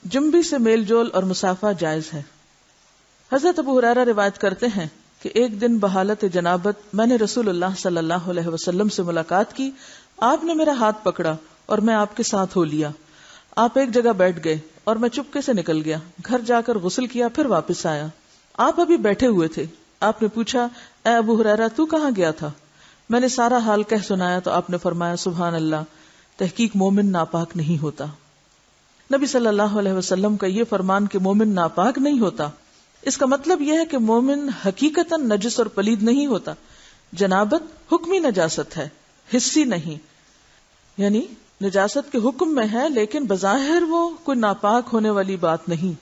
جنبی سے میل جول اور مسافہ جائز ہے. حضرت ابو ہریرہ روایت کرتے ہیں کہ ایک دن بحالت جنابت میں نے رسول اللہ صلی اللہ علیہ وسلم سے ملاقات کی. آپ نے میرا ہاتھ پکڑا اور میں آپ کے ساتھ ہو لیا. آپ ایک جگہ بیٹھ گئے اور میں چپکے سے نکل گیا. گھر جا کر غسل کیا, پھر واپس آیا. آپ ابھی بیٹھے ہوئے تھے. آپ نے پوچھا, اے ابو ہریرہ تو کہاں گیا تھا؟ میں نے سارا حال کہہ سنایا تو آپ نے فرمایا, سبحان اللہ, تحقیق مومن ناپاک نہیں ہوتا. نبی صلی اللہ علیہ وسلم کا یہ فرمان کہ مومن ناپاک نہیں ہوتا, اس کا مطلب یہ ہے کہ مومن حقیقتاً نجس اور پلید نہیں ہوتا. جنابت حکمی نجاست ہے, حسی نہیں. یعنی نجاست کے حکم میں ہے لیکن بظاہر وہ کوئی ناپاک ہونے والی بات نہیں.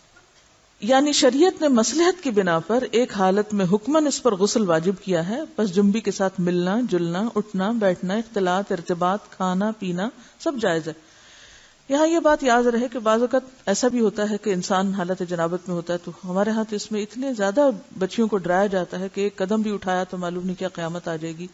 یعنی شریعت نے مصلحت کی بنا پر ایک حالت میں حکماً اس پر غسل واجب کیا ہے. بس جنبی کے ساتھ ملنا جلنا, اٹھنا بیٹھنا, اختلاط, ارتباط, کھانا پینا سب جائز ہے. یہاں یہ بات یاد رہے کہ بعض اوقات ایسا بھی ہوتا ہے کہ انسان حالت جنابت میں ہوتا ہے تو ہمارے ہاں تو اس میں اتنے زیادہ بچیوں کو ڈرایا جاتا ہے کہ ایک قدم بھی اٹھایا تو معلوم نہیں کیا قیامت آ جائے گی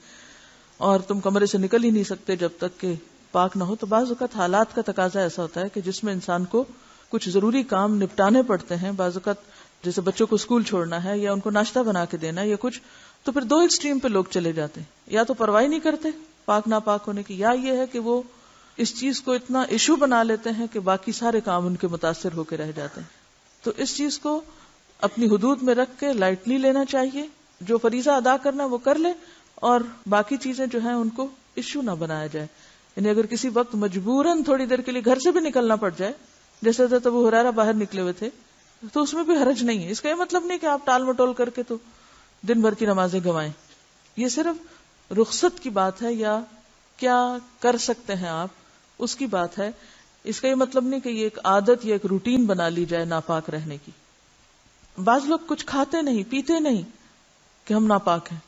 اور تم کمرے سے نکل ہی نہیں سکتے جب تک کہ پاک نہ ہو. تو بعض اوقات حالات کا تقاضا ایسا ہوتا ہے کہ جس میں انسان کو کچھ ضروری کام نپٹانے پڑتے ہیں. بعض اوقات جیسے بچوں کو اسکول چھوڑنا ہے یا ان کو ناشتہ بنا کے دینا ہے یا کچھ, تو پھر دو ایکسٹریم پہ لوگ چلے جاتے ہیں. یا تو پرواہ نہیں کرتے پاک ناپاک ہونے کی, یا یہ ہے کہ وہ اس چیز کو اتنا ایشو بنا لیتے ہیں کہ باقی سارے کام ان کے متاثر ہو کے رہ جاتے ہیں. تو اس چیز کو اپنی حدود میں رکھ کے لائٹلی لینا چاہیے. جو فریضہ ادا کرنا وہ کر لے اور باقی چیزیں جو ہیں ان کو ایشو نہ بنایا جائے. یعنی اگر کسی وقت مجبوراً تھوڑی دیر کے لیے گھر سے بھی نکلنا پڑ جائے, جیسے حضرت ابو ہریرہ باہر نکلے ہوئے تھے, تو اس میں بھی حرج نہیں ہے. اس کا یہ مطلب نہیں کہ آپ ٹال مٹول کر کے تو دن بھر کی نمازیں گنوائیں. یہ صرف رخصت کی بات ہے یا کیا کر سکتے ہیں آپ, اس کی بات ہے. اس کا یہ مطلب نہیں کہ یہ ایک عادت یا ایک روٹین بنا لی جائے ناپاک رہنے کی. بعض لوگ کچھ کھاتے نہیں پیتے نہیں کہ ہم ناپاک ہیں.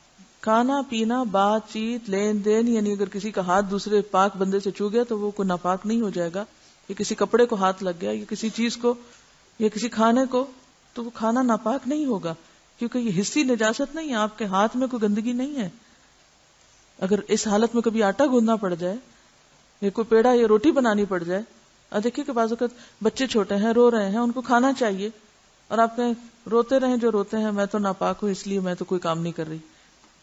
کھانا پینا بات چیت لین دین, یعنی اگر کسی کا ہاتھ دوسرے پاک بندے سے چھو گیا تو وہ کوئی ناپاک نہیں ہو جائے گا. یا کسی کپڑے کو ہاتھ لگ گیا یا کسی چیز کو یا کسی کھانے کو, تو وہ کھانا ناپاک نہیں ہوگا کیونکہ یہ حسی نجاست نہیں ہے. آپ کے ہاتھ میں کوئی گندگی نہیں ہے. اگر اس حالت میں کبھی آٹا گوندنا پڑ جائے یا کوئی پیڑا یا روٹی بنانی پڑ جائے, اور دیکھیے کہ بعض اوقات بچے چھوٹے ہیں رو رہے ہیں, ان کو کھانا چاہیے اور آپ کہیں روتے رہیں جو روتے ہیں, میں تو ناپاک ہوں اس لیے میں تو کوئی کام نہیں کر رہی.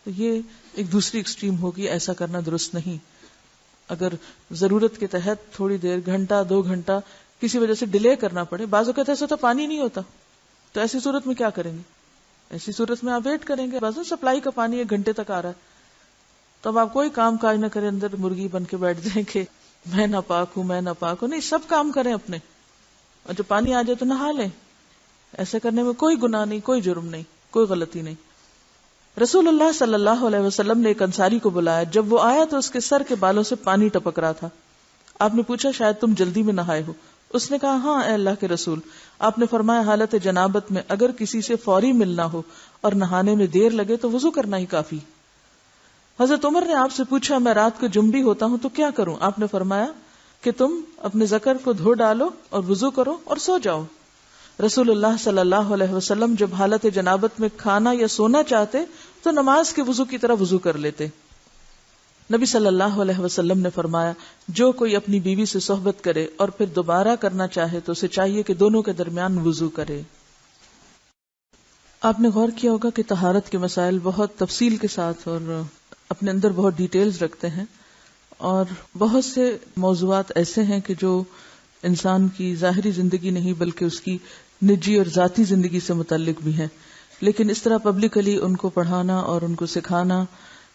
تو یہ ایک دوسری ایکسٹریم ہوگی, ایسا کرنا درست نہیں. اگر ضرورت کے تحت تھوڑی دیر, گھنٹہ 2 گھنٹہ کسی وجہ سے ڈیلے کرنا پڑے. بعض اوقات ایسا ہوتا پانی نہیں ہوتا, تو ایسی صورت میں کیا کریں گے؟ ایسی صورت میں آپ ویٹ کریں گے. بعض سپلائی کا پانی 1 گھنٹے تک آ رہا ہے, تو اب آپ کوئی کام کاج نہ کریں, اندر مرغی بن کے بیٹھ جائیں کہ میں ناپاک ہوں میں ناپاک ہوں. نہیں, سب کام کریں اپنے, اور جو پانی آ جائے تو نہا لیں. ایسا کرنے میں کوئی گناہ نہیں, کوئی جرم نہیں, کوئی غلطی نہیں. رسول اللہ صلی اللہ علیہ وسلم نے ایک انصاری کو بلایا. جب وہ آیا تو اس کے سر کے بالوں سے پانی ٹپک رہا تھا. آپ نے پوچھا, شاید تم جلدی میں نہائے ہو؟ اس نے کہا, ہاں اے اللہ کے رسول. آپ نے فرمایا, حالت جنابت میں اگر کسی سے فوری ملنا ہو اور نہانے میں دیر لگے تو وضو کرنا ہی کافی. حضرت عمر نے آپ سے پوچھا, میں رات کو جنبی ہوتا ہوں تو کیا کروں؟ آپ نے فرمایا کہ تم اپنے ذکر کو دھو ڈالو اور وضو کرو اور سو جاؤ. رسول اللہ صلی اللہ علیہ وسلم جب حالت جنابت میں کھانا یا سونا چاہتے تو نماز کے وضو کی طرح وضو کر لیتے. نبی صلی اللہ علیہ وسلم نے فرمایا, جو کوئی اپنی بیوی سے صحبت کرے اور پھر دوبارہ کرنا چاہے تو اسے چاہیے کہ دونوں کے درمیان وضو کرے. آپ نے غور کیا ہوگا کہ طہارت کے مسائل بہت تفصیل کے ساتھ اور اپنے اندر بہت ڈیٹیلز رکھتے ہیں, اور بہت سے موضوعات ایسے ہیں کہ جو انسان کی ظاہری زندگی نہیں بلکہ اس کی نجی اور ذاتی زندگی سے متعلق بھی ہیں. لیکن اس طرح پبلکلی ان کو پڑھانا اور ان کو سکھانا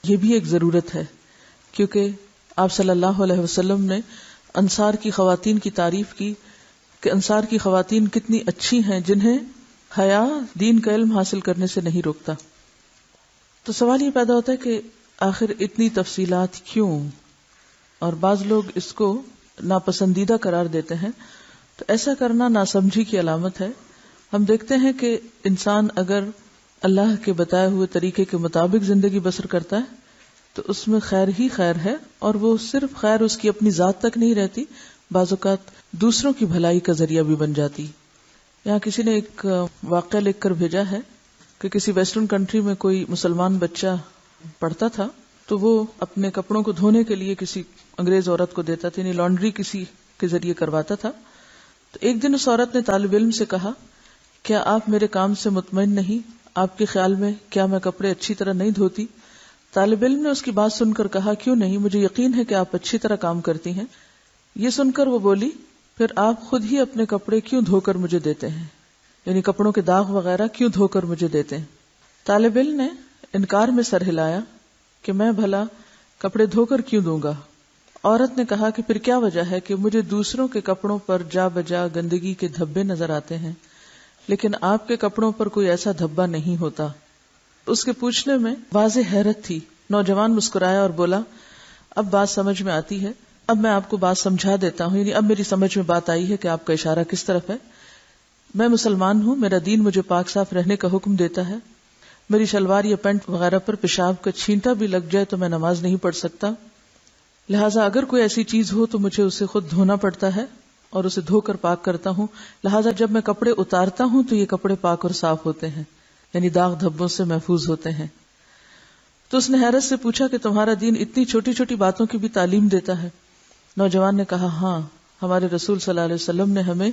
یہ بھی ایک ضرورت ہے, کیونکہ آپ صلی اللہ علیہ وسلم نے انصار کی خواتین کی تعریف کی کہ انصار کی خواتین کتنی اچھی ہیں جنہیں حیا دین کا علم حاصل کرنے سے نہیں روکتا. تو سوال یہ پیدا ہوتا ہے کہ آخر اتنی تفصیلات کیوں, اور بعض لوگ اس کو ناپسندیدہ قرار دیتے ہیں. تو ایسا کرنا ناسمجھی کی علامت ہے. ہم دیکھتے ہیں کہ انسان اگر اللہ کے بتائے ہوئے طریقے کے مطابق زندگی بسر کرتا ہے تو اس میں خیر ہی خیر ہے, اور وہ صرف خیر اس کی اپنی ذات تک نہیں رہتی, بعض اوقات دوسروں کی بھلائی کا ذریعہ بھی بن جاتی. یہاں کسی نے ایک واقعہ لکھ کر بھیجا ہے کہ کسی ویسٹرن کنٹری میں کوئی مسلمان بچہ پڑھتا تھا, تو وہ اپنے کپڑوں کو دھونے کے لیے کسی انگریز عورت کو دیتا تھا, یعنی لانڈری کسی کے ذریعے کرواتا تھا. تو ایک دن اس عورت نے طالب علم سے کہا کیا آپ میرے کام سے مطمئن نہیں؟ آپ کے خیال میں کیا میں کپڑے اچھی طرح نہیں دھوتی؟ طالب علم نے اس کی بات سن کر کہا کیوں نہیں، مجھے یقین ہے کہ آپ اچھی طرح کام کرتی ہیں۔ یہ سن کر وہ بولی پھر آپ خود ہی اپنے کپڑے کیوں دھو کر مجھے دیتے ہیں، یعنی کپڑوں کے داغ وغیرہ کیوں دھو کر مجھے دیتے ہیں؟ طالب علم نے انکار میں سر ہلایا کہ میں بھلا کپڑے دھو کر کیوں دوں گا۔ عورت نے کہا کہ پھر کیا وجہ ہے کہ مجھے دوسروں کے کپڑوں پر جا بجا گندگی کے دھبے نظر آتے ہیں لیکن آپ کے کپڑوں پر کوئی ایسا دھبا نہیں ہوتا۔ اس کے پوچھنے میں واضح حیرت تھی۔ نوجوان مسکرایا اور بولا اب بات سمجھ میں آتی ہے، اب میں آپ کو بات سمجھا دیتا ہوں، یعنی اب میری سمجھ میں بات آئی ہے کہ آپ کا اشارہ کس طرف ہے۔ میں مسلمان ہوں، میرا دین مجھے پاک صاف رہنے کا حکم دیتا ہے، میری شلوار یا پینٹ وغیرہ پر پیشاب کا چھینٹا بھی لگ جائے تو میں نماز نہیں پڑھ سکتا، لہٰذا اگر کوئی ایسی چیز ہو تو مجھے اسے خود دھونا پڑتا ہے اور اسے دھو کر پاک کرتا ہوں، لہٰذا جب میں کپڑے اتارتا ہوں تو یہ کپڑے پاک اور صاف ہوتے ہیں، یعنی داغ دھبوں سے محفوظ ہوتے ہیں۔ تو اس نے حیرت سے پوچھا کہ تمہارا دین اتنی چھوٹی چھوٹی باتوں کی بھی تعلیم دیتا ہے؟ نوجوان نے کہا ہاں، ہمارے رسول صلی اللہ علیہ وسلم نے ہمیں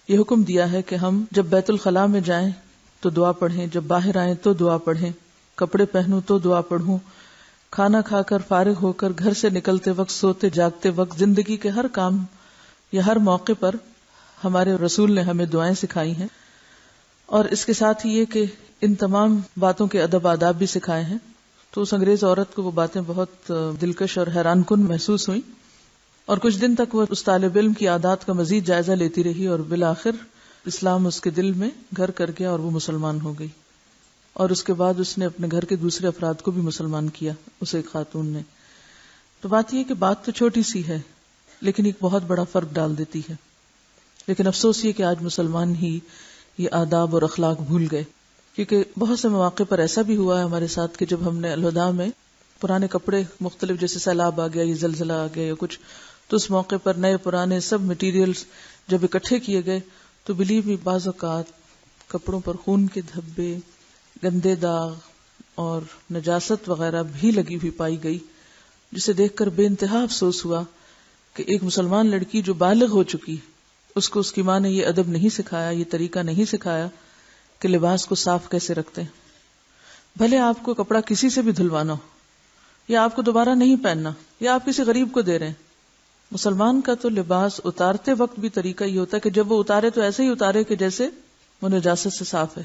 یہ حکم دیا ہے کہ ہم جب بیت الخلاء میں جائیں تو دعا پڑھیں، جب باہر آئیں تو دعا پڑھیں، کپڑے پہنوں تو دعا پڑھوں، کھانا کھا کر فارغ ہو کر گھر سے نکلتے وقت، سوتے جاگتے وقت، زندگی کے ہر کام یا ہر موقع پر ہمارے رسول نے ہمیں دعائیں سکھائی ہیں، اور اس کے ساتھ ہی یہ کہ ان تمام باتوں کے ادب آداب بھی سکھائے ہیں۔ تو اس انگریز عورت کو وہ باتیں بہت دلکش اور حیران کن محسوس ہوئیں، اور کچھ دن تک وہ اس طالب علم کی عادات کا مزید جائزہ لیتی رہی، اور بالآخر اسلام اس کے دل میں گھر کر گیا اور وہ مسلمان ہو گئی، اور اس کے بعد اس نے اپنے گھر کے دوسرے افراد کو بھی مسلمان کیا، اسے ایک خاتون نے۔ تو بات یہ کہ بات تو چھوٹی سی ہے لیکن ایک بہت بڑا فرق ڈال دیتی ہے، لیکن افسوس یہ کہ آج مسلمان ہی یہ آداب اور اخلاق بھول گئے، کیونکہ بہت سے مواقع پر ایسا بھی ہوا ہے ہمارے ساتھ کہ جب ہم نے الوداع میں پرانے کپڑے مختلف، جیسے سیلاب آ گیا یا زلزلہ آ گیا یا کچھ، تو اس موقع پر نئے پرانے سب مٹیریلز جب اکٹھے کیے گئے تو بلیو می بعض اوقات کپڑوں پر خون کے دھبے، گندے داغ اور نجاست وغیرہ بھی لگی ہوئی پائی گئی، جسے دیکھ کر بے انتہا افسوس ہوا کہ ایک مسلمان لڑکی جو بالغ ہو چکی، اس کو اس کی ماں نے یہ ادب نہیں سکھایا، یہ طریقہ نہیں سکھایا کہ لباس کو صاف کیسے رکھتے ہیں۔ بھلے آپ کو کپڑا کسی سے بھی دھلوانا ہو، یا آپ کو دوبارہ نہیں پہننا، یا آپ کسی غریب کو دے رہے ہیں، مسلمان کا تو لباس اتارتے وقت بھی طریقہ یہ ہوتا ہے کہ جب وہ اتارے تو ایسے ہی اتارے کہ جیسے وہ نجاست سے صاف ہے۔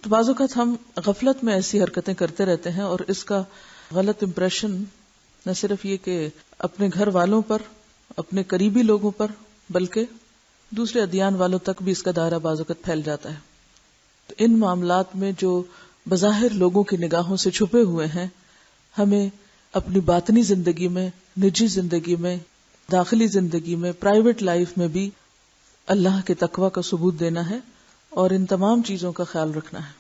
تو بعض اوقات ہم غفلت میں ایسی حرکتیں کرتے رہتے ہیں، اور اس کا غلط امپریشن نہ صرف یہ کہ اپنے گھر والوں پر، اپنے قریبی لوگوں پر، بلکہ دوسرے ادیان والوں تک بھی اس کا دائرہ بعض اوقات پھیل جاتا ہے۔ تو ان معاملات میں جو بظاہر لوگوں کی نگاہوں سے چھپے ہوئے ہیں، ہمیں اپنی باطنی زندگی میں، نجی زندگی میں، داخلی زندگی میں، پرائیویٹ لائف میں بھی اللہ کے تقوی کا ثبوت دینا ہے اور ان تمام چیزوں کا خیال رکھنا ہے۔